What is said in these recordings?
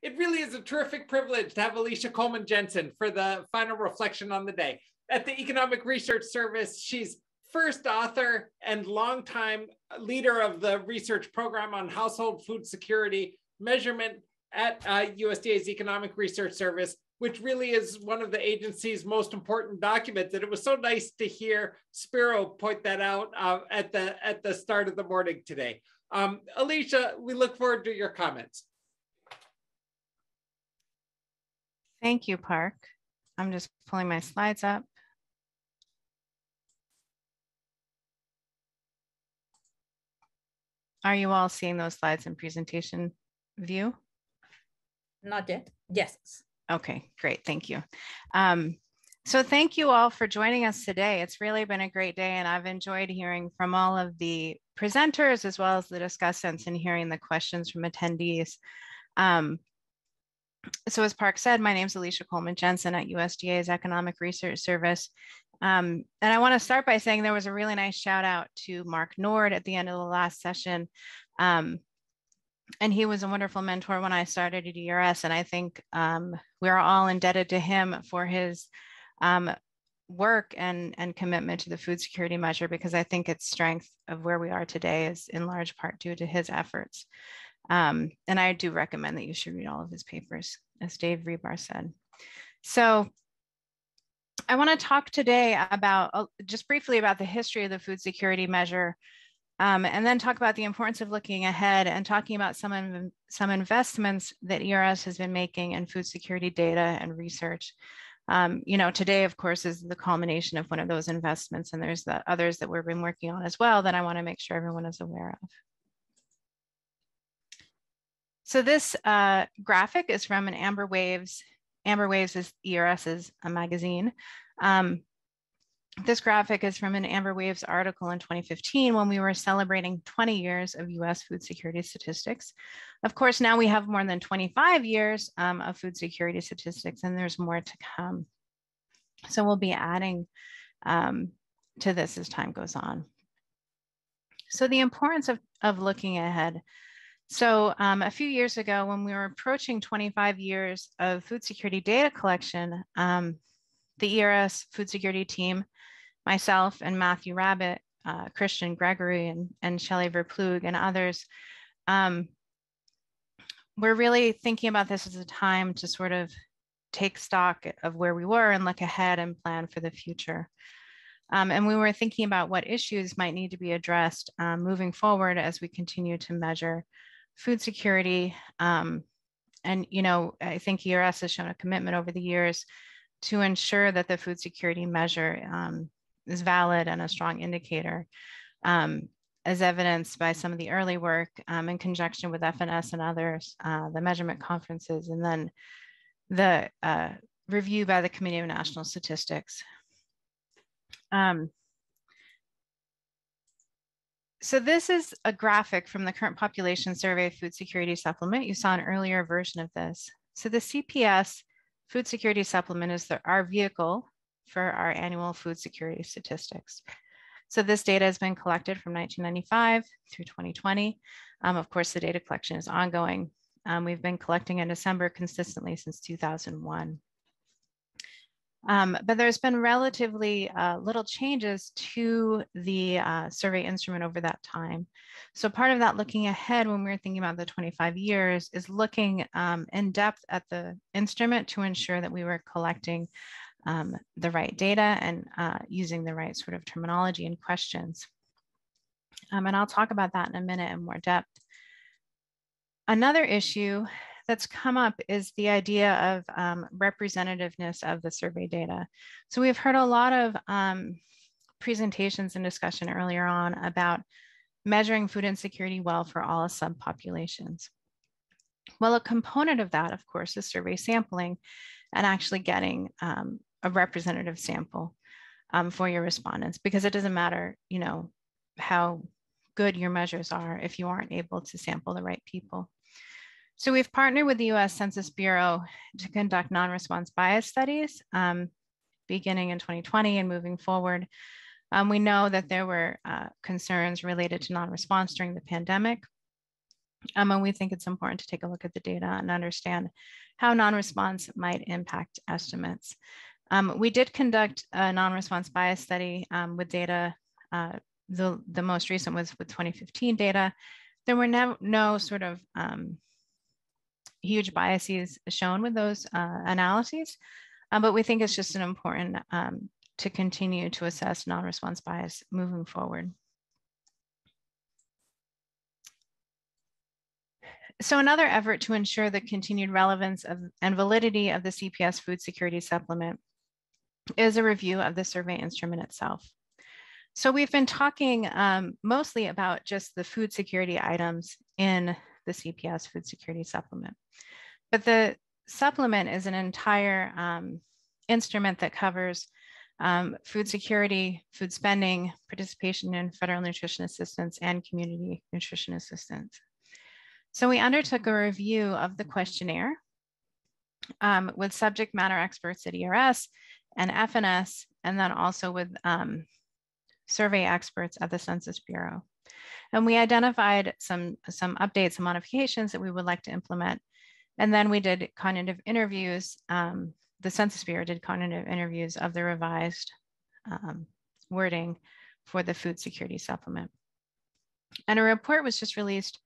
It really is a terrific privilege to have Alisha Coleman Jensen for the final reflection on the day. At the Economic Research Service, she's first author and longtime leader of the research program on household food security measurement at USDA's Economic Research Service, which really is one of the agency's most important documents. And it was so nice to hear Spiro point that out at the start of the morning today. Alisha, we look forward to your comments. Thank you, Park. I'm just pulling my slides up. Are you all seeing those slides in presentation view? Not yet. Yes. Okay, great. Thank you. So thank you all for joining us today. It's really been a great day, and I've enjoyed hearing from all of the presenters as well as the discussants and hearing the questions from attendees. So as Park said, my name is Alisha Coleman Jensen at USDA's Economic Research Service. And I want to start by saying there was a really nice shout out to Mark Nord at the end of the last session. And he was a wonderful mentor when I started at ERS. And I think we're all indebted to him for his work and commitment to the food security measure, because I think its strength of where we are today is in large part due to his efforts. And I do recommend that you should read all of his papers, as Dave Rebar said. So I want to talk today about just briefly about the history of the food security measure, and then talk about the importance of looking ahead and talking about some investments that ERS has been making in food security data and research. You know, today, of course, is the culmination of one of those investments, and there's the others that we've been working on as well that I want to make sure everyone is aware of. So this graphic is from an Amber Waves. Amber Waves is ERS's magazine. This graphic is from an Amber Waves article in 2015 when we were celebrating 20 years of US food security statistics. Of course, now we have more than 25 years of food security statistics, and there's more to come. So we'll be adding to this as time goes on. So the importance of looking ahead. So a few years ago, when we were approaching 25 years of food security data collection, the ERS food security team, myself and Matthew Rabbit, Christian Gregory, and Shelley Verplug and others, we're really thinking about this as a time to sort of take stock of where we were and look ahead and plan for the future. And we were thinking about what issues might need to be addressed moving forward as we continue to measure food security. And, you know, I think ERS has shown a commitment over the years to ensure that the food security measure is valid and a strong indicator, as evidenced by some of the early work in conjunction with FNS and others, the measurement conferences, and then the review by the Committee of National Statistics. So this is a graphic from the Current Population Survey Food Security Supplement. You saw an earlier version of this. So the CPS Food Security Supplement is our vehicle for our annual food security statistics. So this data has been collected from 1995 through 2020. Of course, the data collection is ongoing. We've been collecting in December consistently since 2001. But there's been relatively little changes to the survey instrument over that time. So part of that looking ahead when we were thinking about the 25 years is looking in depth at the instrument to ensure that we were collecting the right data and using the right sort of terminology and questions. And I'll talk about that in a minute in more depth. Another issue that's come up is the idea of representativeness of the survey data. So we've heard a lot of presentations and discussion earlier on about measuring food insecurity well for all subpopulations. Well, a component of that, of course, is survey sampling and actually getting a representative sample for your respondents, because it doesn't matter, you know, how good your measures are if you aren't able to sample the right people. So we've partnered with the US Census Bureau to conduct non-response bias studies beginning in 2020 and moving forward. We know that there were concerns related to non-response during the pandemic. And we think it's important to take a look at the data and understand how non-response might impact estimates. We did conduct a non-response bias study with data. The most recent was with 2015 data. There were no sort of huge biases shown with those analyses, but we think it's just an important to continue to assess non-response bias moving forward. So another effort to ensure the continued relevance and validity of the CPS food security supplement is a review of the survey instrument itself. So we've been talking mostly about just the food security items in the CPS food security supplement. But the supplement is an entire instrument that covers food security, food spending, participation in federal nutrition assistance, and community nutrition assistance. So we undertook a review of the questionnaire with subject matter experts at ERS and FNS, and then also with survey experts at the Census Bureau. And we identified some updates and modifications that we would like to implement. And then we did cognitive interviews. The Census Bureau did cognitive interviews of the revised wording for the food security supplement. And a report was just released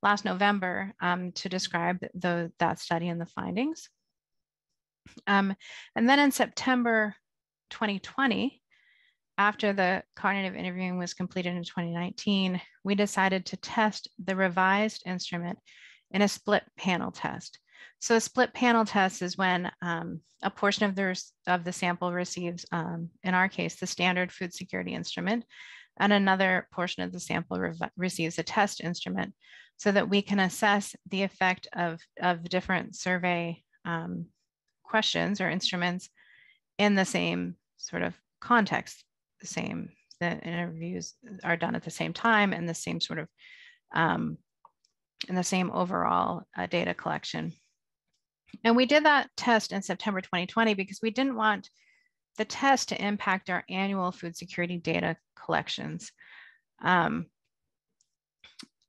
last November to describe that study and the findings. And then in September 2020, after the cognitive interviewing was completed in 2019, we decided to test the revised instrument in a split panel test. So a split panel test is when a portion of the sample receives, in our case, the standard food security instrument, and another portion of the sample receives a test instrument, so that we can assess the effect of different survey questions or instruments in the same sort of context. The interviews are done at the same time and the same sort of in the same overall data collection. And we did that test in September 2020 because we didn't want the test to impact our annual food security data collections.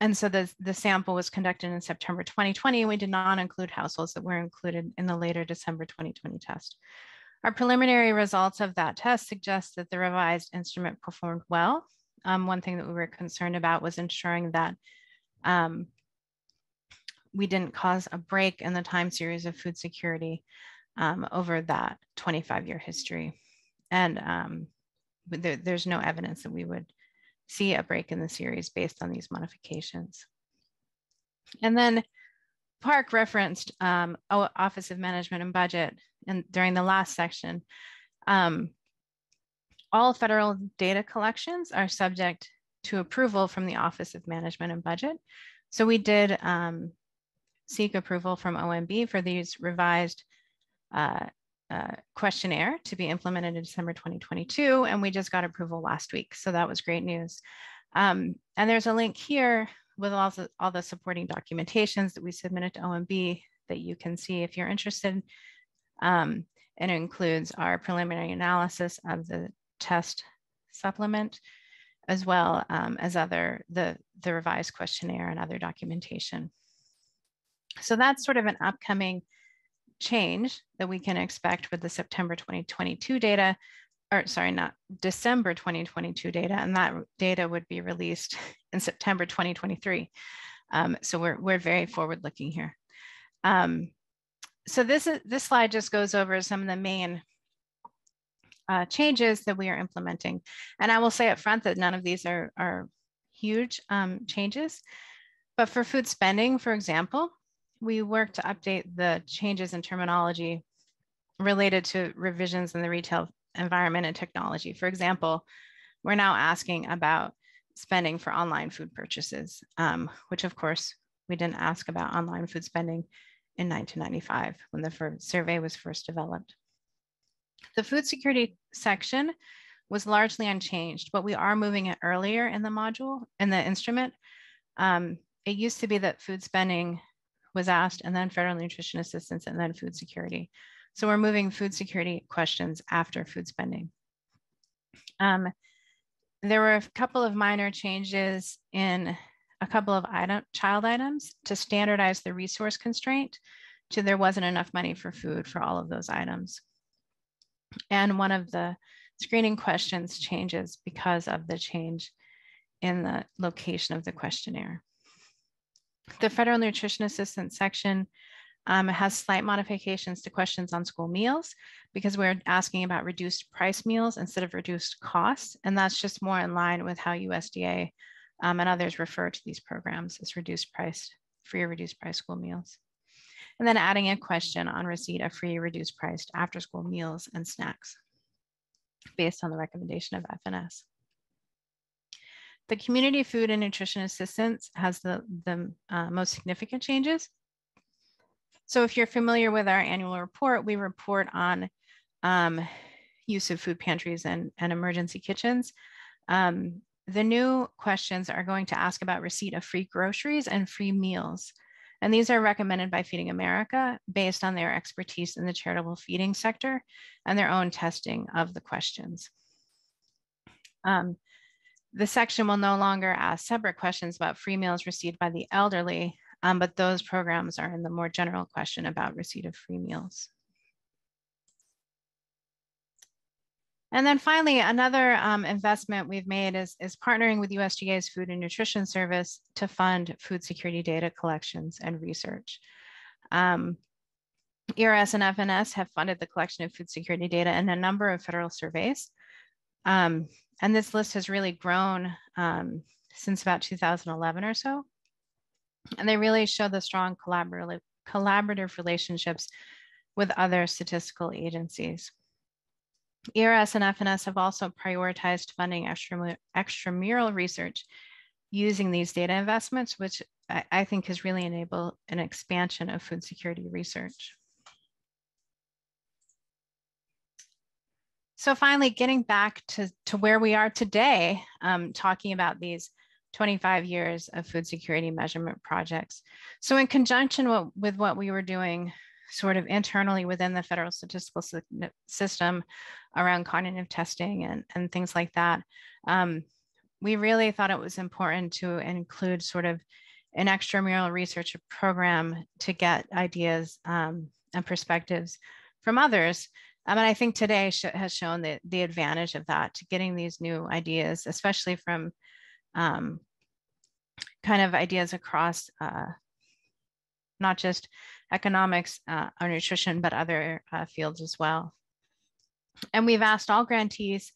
And so the sample was conducted in September 2020, and we did not include households that were included in the later December 2020 test. Our preliminary results of that test suggest that the revised instrument performed well. One thing that we were concerned about was ensuring that we didn't cause a break in the time series of food security over that 25-year history. And there's no evidence that we would see a break in the series based on these modifications. And then Park referenced Office of Management and Budget, and during the last section, all federal data collections are subject to approval from the Office of Management and Budget. So we did seek approval from OMB for these revised questionnaire to be implemented in December 2022, and we just got approval last week. So that was great news. And there's a link here with all the supporting documentations that we submitted to OMB that you can see if you're interested. And it includes our preliminary analysis of the test supplement, as well as the revised questionnaire and other documentation. So that's sort of an upcoming change that we can expect with the September 2022 data, or sorry, not December 2022 data, and that data would be released in September 2023. So we're very forward looking here. So this slide just goes over some of the main changes that we are implementing. And I will say up front that none of these are huge changes, but for food spending, for example, we work to update the changes in terminology related to revisions in the retail environment and technology. For example, we're now asking about spending for online food purchases, which of course we didn't ask about online food spending in 1995 when the survey was first developed. The food security section was largely unchanged, but we are moving it earlier in the module, in the instrument. It used to be that food spending was asked, and then federal nutrition assistance, and then food security. So we're moving food security questions after food spending. There were a couple of minor changes in a couple of child items to standardize the resource constraint to there wasn't enough money for food for all of those items. And one of the screening questions changes because of the change in the location of the questionnaire. The Federal Nutrition Assistance section has slight modifications to questions on school meals because we're asking about reduced price meals instead of reduced costs. And that's just more in line with how USDA and others refer to these programs as reduced price, free or reduced price school meals. And then adding a question on receipt of free or reduced priced after school meals and snacks based on the recommendation of FNS. The Community Food and Nutrition Assistance has the most significant changes. So if you're familiar with our annual report, we report on use of food pantries and emergency kitchens. The new questions are going to ask about receipt of free groceries and free meals. And these are recommended by Feeding America based on their expertise in the charitable feeding sector and their own testing of the questions. The section will no longer ask separate questions about free meals received by the elderly, but those programs are in the more general question about receipt of free meals. And then finally, another investment we've made is partnering with USDA's Food and Nutrition Service to fund food security data collections and research. ERS and FNS have funded the collection of food security data in a number of federal surveys. And this list has really grown since about 2011 or so. And they really show the strong collaborative relationships with other statistical agencies. ERS and FNS have also prioritized funding extramural research using these data investments, which I think has really enabled an expansion of food security research. So finally, getting back to where we are today, talking about these 25 years of food security measurement projects. So in conjunction with what we were doing sort of internally within the federal statistical system around cognitive testing and things like that, we really thought it was important to include sort of an extramural research program to get ideas and perspectives from others. And I think today has shown the advantage of that, to getting these new ideas, especially from kind of ideas across not just economics or nutrition, but other fields as well. And we've asked all grantees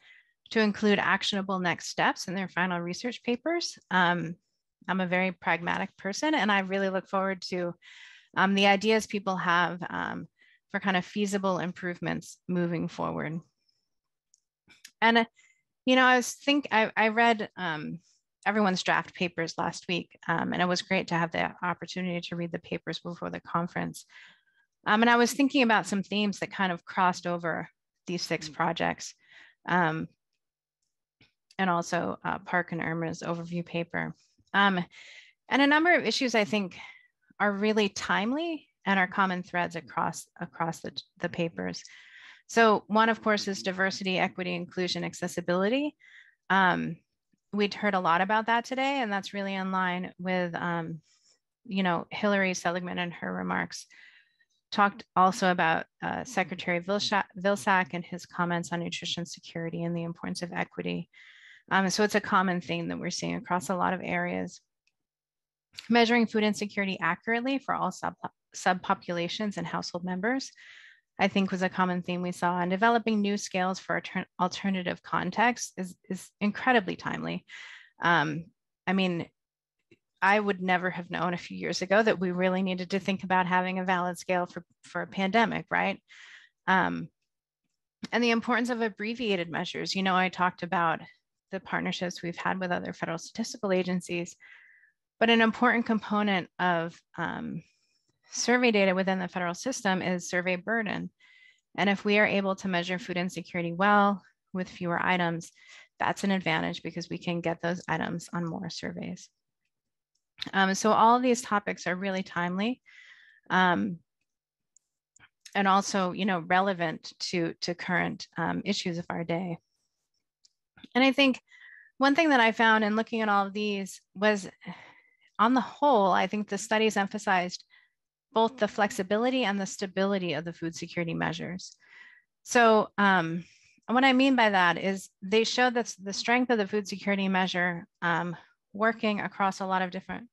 to include actionable next steps in their final research papers. I'm a very pragmatic person, and I really look forward to the ideas people have for kind of feasible improvements moving forward. And, you know, I read everyone's draft papers last week, and it was great to have the opportunity to read the papers before the conference. And I was thinking about some themes that kind of crossed over these 6 projects, and also Park and Irma's overview paper. And a number of issues I think are really timely and are common threads across the papers. So one, of course, is diversity, equity, inclusion, accessibility. We'd heard a lot about that today, and that's really in line with, you know, Hillary Seligman in her remarks talked also about Secretary Vilsack and his comments on nutrition security and the importance of equity. So it's a common theme that we're seeing across a lot of areas. Measuring food insecurity accurately for all subpopulations and household members, I think, was a common theme we saw. And developing new scales for alternative contexts is incredibly timely. I mean, I would never have known a few years ago that we really needed to think about having a valid scale for a pandemic, right? And the importance of abbreviated measures. You know, I talked about the partnerships we've had with other federal statistical agencies, but an important component of survey data within the federal system is survey burden. And if we are able to measure food insecurity well with fewer items, that's an advantage because we can get those items on more surveys. So all of these topics are really timely, and also, you know, relevant to current issues of our day. And I think one thing that I found in looking at all of these was on the whole, I think the studies emphasized both the flexibility and the stability of the food security measures. So what I mean by that is they showed that the strength of the food security measure working across a lot of different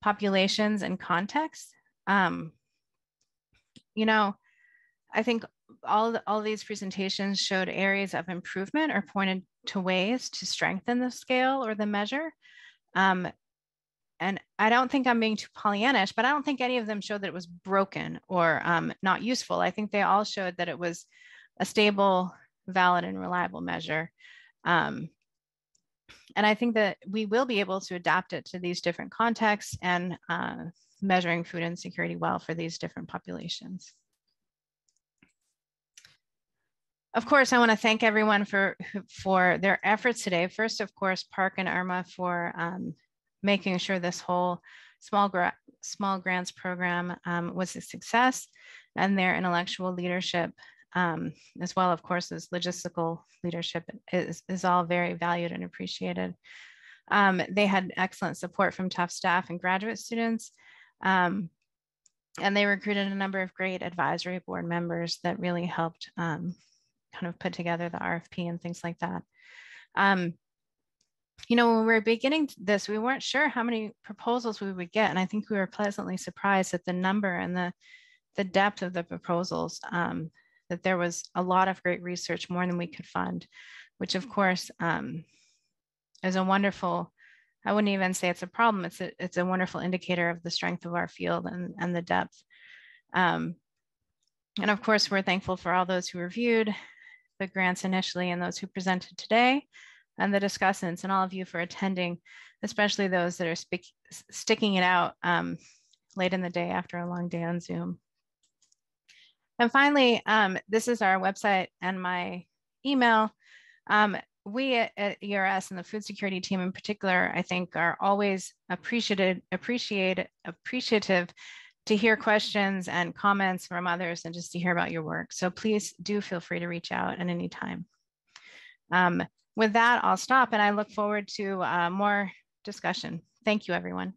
populations and contexts. You know, I think all these presentations showed areas of improvement or pointed to ways to strengthen the scale or the measure. And I don't think I'm being too Pollyannish, but I don't think any of them showed that it was broken or not useful. I think they all showed that it was a stable, valid, and reliable measure. And I think that we will be able to adapt it to these different contexts and measuring food insecurity well for these different populations. Of course, I want to thank everyone for their efforts today. First, of course, Park and Irma for making sure this whole small grants program was a success, and their intellectual leadership, as well, of course, as logistical leadership is all very valued and appreciated. They had excellent support from Tufts staff and graduate students, and they recruited a number of great advisory board members that really helped kind of put together the RFP and things like that. You know, when we were beginning this, we weren't sure how many proposals we would get. And I think we were pleasantly surprised at the number and the depth of the proposals, that there was a lot of great research, more than we could fund, which of course is a wonderful, I wouldn't even say it's a problem. It's a wonderful indicator of the strength of our field and the depth. And of course, we're thankful for all those who reviewed the grants initially and those who presented today, and the discussants, and all of you for attending, especially those that are sticking it out late in the day after a long day on Zoom. And finally, this is our website and my email. We at ERS and the food security team in particular, I think, are always appreciative to hear questions and comments from others and just to hear about your work. So please do feel free to reach out at any time. With that, I'll stop, and I look forward to more discussion. Thank you, everyone.